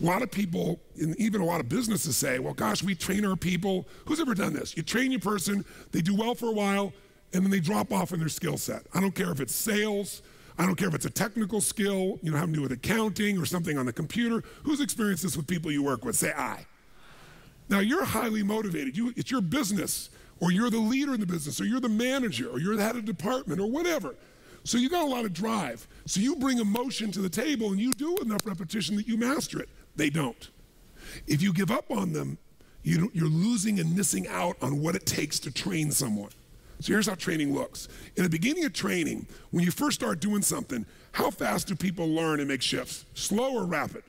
A lot of people, and even a lot of businesses say, well, gosh, we train our people. Who's ever done this? You train your person, they do well for a while, and then they drop off in their skill set. I don't care if it's sales, I don't care if it's a technical skill, having to do with accounting or something on the computer. Who's experienced this with people you work with? Say I. Now, you're highly motivated. It's your business, or you're the leader in the business, or you're the manager, or you're the head of department, or whatever. So you got a lot of drive. So you bring emotion to the table, and you do enough repetition that you master it. They don't. If you give up on them, you're losing and missing out on what it takes to train someone. So here's how training looks. In the beginning of training, when you first start doing something, how fast do people learn and make shifts? Slow or rapid?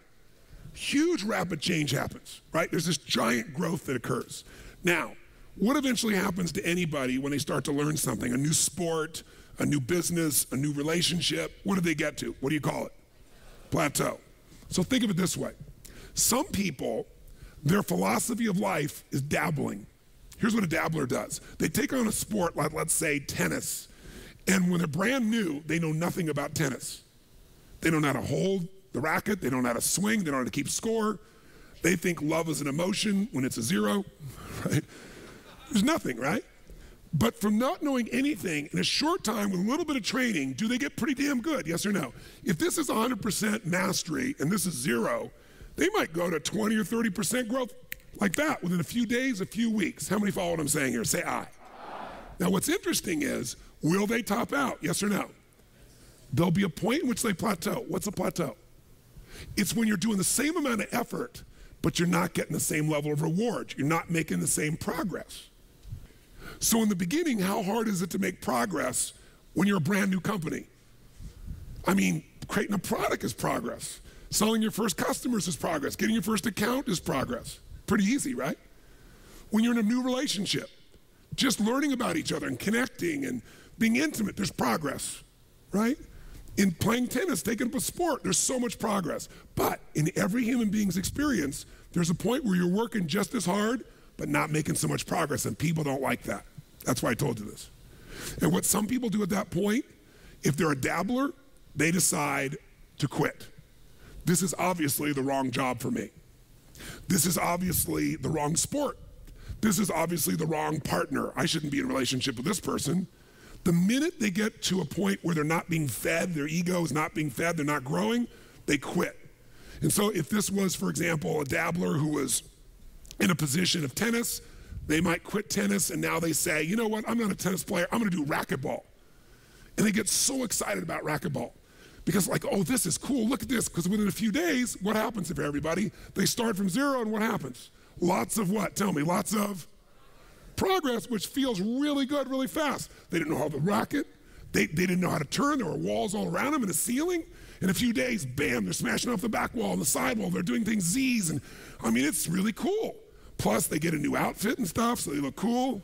Huge rapid change happens, right? There's this giant growth that occurs. Now, what eventually happens to anybody when they start to learn something? A new sport, a new business, a new relationship. What do they get to? What do you call it? Plateau. So think of it this way. Some people, their philosophy of life is dabbling. Here's what a dabbler does. They take on a sport like, let's say, tennis, and when they're brand new, they know nothing about tennis. They don't know how to hold the racket, they don't know how to swing, they don't know how to keep score. They think love is an emotion when it's a zero, right? There's nothing, right? But from not knowing anything, in a short time with a little bit of training, do they get pretty damn good, yes or no? If this is 100% mastery and this is zero, they might go to 20 or 30% growth like that within a few days, a few weeks. How many follow what I'm saying here? Say aye. Now what's interesting is, will they top out, yes or no? There'll be a point in which they plateau. What's a plateau? It's when you're doing the same amount of effort, but you're not getting the same level of reward. You're not making the same progress. So in the beginning, how hard is it to make progress when you're a brand new company? I mean, creating a product is progress. Selling your first customers is progress. Getting your first account is progress. Pretty easy, right? When you're in a new relationship, just learning about each other and connecting and being intimate, there's progress, right? In playing tennis, taking up a sport, there's so much progress. But in every human being's experience, there's a point where you're working just as hard, but not making so much progress, and people don't like that. That's why I told you this. And what some people do at that point, if they're a dabbler, they decide to quit. This is obviously the wrong job for me. This is obviously the wrong sport. This is obviously the wrong partner. I shouldn't be in a relationship with this person. The minute they get to a point where they're not being fed, their ego is not being fed, they're not growing, they quit. And so if this was, for example, a dabbler who was in a position of tennis, they might quit tennis and now they say, you know what, I'm not a tennis player, I'm gonna do racquetball. And they get so excited about racquetball because like, oh, this is cool, look at this, because within a few days, what happens if everybody? They start from zero and what happens? Lots of what? Tell me, lots of progress, which feels really good, really fast. They didn't know how to racket, they didn't know how to turn, there were walls all around them and a ceiling. In a few days, bam, they're smashing off the back wall and the side wall, they're doing things Z's, and I mean, it's really cool. Plus, they get a new outfit and stuff, so they look cool.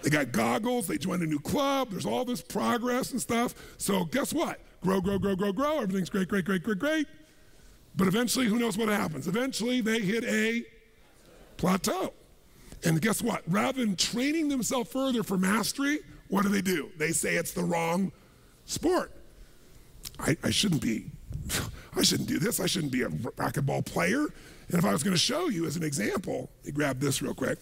They got goggles, they joined a new club, there's all this progress and stuff. So guess what? Grow, grow, grow, grow, grow, everything's great, great, great, great, great. But eventually, who knows what happens? Eventually, they hit a plateau. And guess what? Rather than training themselves further for mastery, what do? They say it's the wrong sport. I shouldn't do this, I shouldn't be a racquetball player. And if I was gonna show you as an example, you grab this real quick.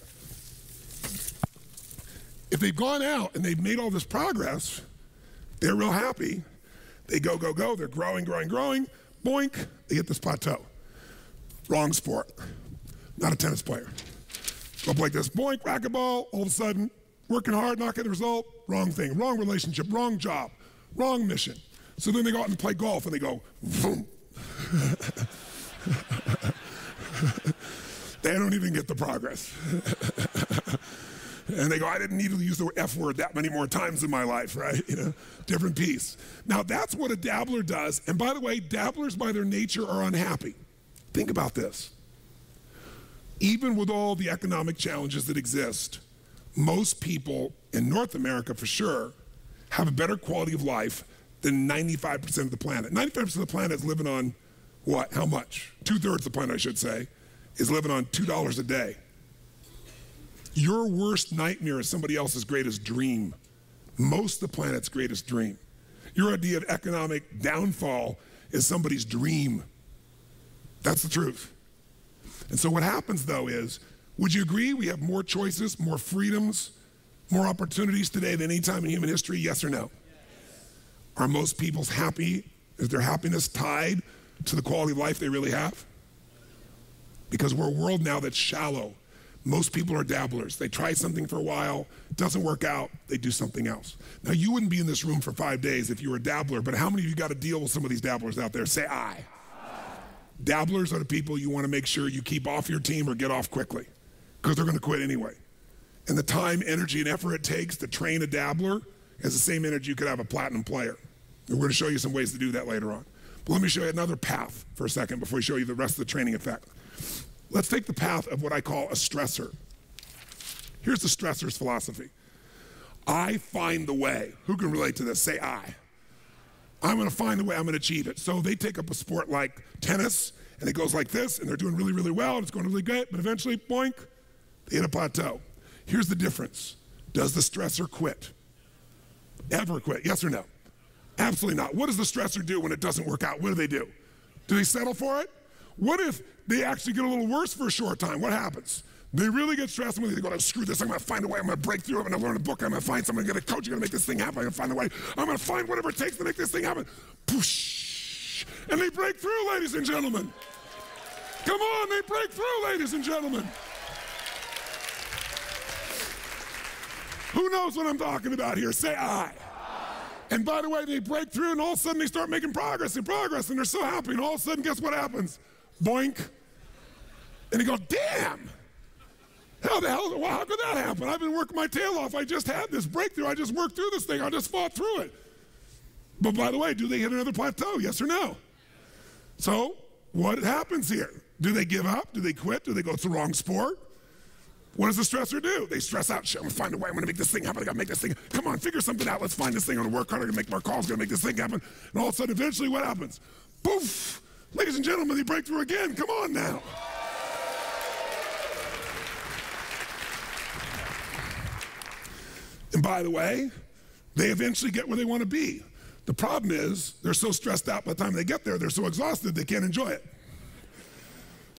If they've gone out and they've made all this progress, they're real happy. They go, go, go, they're growing, growing, growing, boink, they hit this plateau. Wrong sport, not a tennis player. Go up like this, boink, racquetball, all of a sudden, working hard, not getting the result, wrong thing, wrong relationship, wrong job, wrong mission. So then they go out and play golf and they go, boom. They don't even get the progress. And they go, I didn't need to use the F word that many more times in my life, right? You know, different piece. Now that's what a dabbler does. And by the way, dabblers by their nature are unhappy. Think about this. Even with all the economic challenges that exist, most people in North America for sure have a better quality of life than 95% of the planet. 95% of the planet is living on what? How much? 2/3 of the planet, I should say, is living on $2 a day. Your worst nightmare is somebody else's greatest dream. Most of the planet's greatest dream. Your idea of economic downfall is somebody's dream. That's the truth. And so what happens though is, would you agree we have more choices, more freedoms, more opportunities today than any time in human history, yes or no? Yes. Are most people's happy? Is their happiness tied to the quality of life they really have? Because we're a world now that's shallow. Most people are dabblers. They try something for a while, doesn't work out, they do something else. Now you wouldn't be in this room for 5 days if you were a dabbler, but how many of you got to deal with some of these dabblers out there? Say aye. Dabblers are the people you want to make sure you keep off your team or get off quickly, because they're going to quit anyway. And the time, energy, and effort it takes to train a dabbler is the same energy you could have a platinum player. And we're going to show you some ways to do that later on. But let me show you another path for a second before we show you the rest of the training effect. Let's take the path of what I call a stressor. Here's the stressor's philosophy. I find the way. Who can relate to this? Say I. I'm going to find the way, I'm going to achieve it. So they take up a sport like tennis, and it goes like this, and they're doing really, really well, and it's going really good, but eventually, boink, they hit a plateau. Here's the difference. Does the stressor quit? Ever quit? Yes or no? Absolutely not. What does the stressor do when it doesn't work out? What do they do? Do they settle for it? What if they actually get a little worse for a short time? What happens? They really get stressed and they go, screw this, I'm going to find a way, I'm going to break through, I'm going to learn a book, I'm going to find someone, I'm going to get a coach, I'm going to make this thing happen, I'm going to find a way, I'm going to find whatever it takes to make this thing happen. Poosh! And they break through, ladies and gentlemen. Come on, they break through, ladies and gentlemen. Who knows what I'm talking about here? Say I. And by the way, they break through and all of a sudden they start making progress and they're so happy, and all of a sudden, guess what happens? Boink. And you go, damn. How could that happen? I've been working my tail off. I just had this breakthrough. I just worked through this thing. I just fought through it. But by the way, do they hit another plateau? Yes or no? So what happens here? Do they give up? Do they quit? Do they go, it's the wrong sport? What does the stressor do? They stress out. Shit, I'm gonna find a way. I'm gonna make this thing happen. I gotta make this thing. Come on, figure something out. Let's find this thing. I'm gonna work hard. I'm gonna make more calls. I'm gonna make this thing happen. And all of a sudden, eventually, what happens? Poof! Ladies and gentlemen, they break through again. Come on now. And by the way, they eventually get where they want to be. The problem is they're so stressed out by the time they get there, they're so exhausted they can't enjoy it.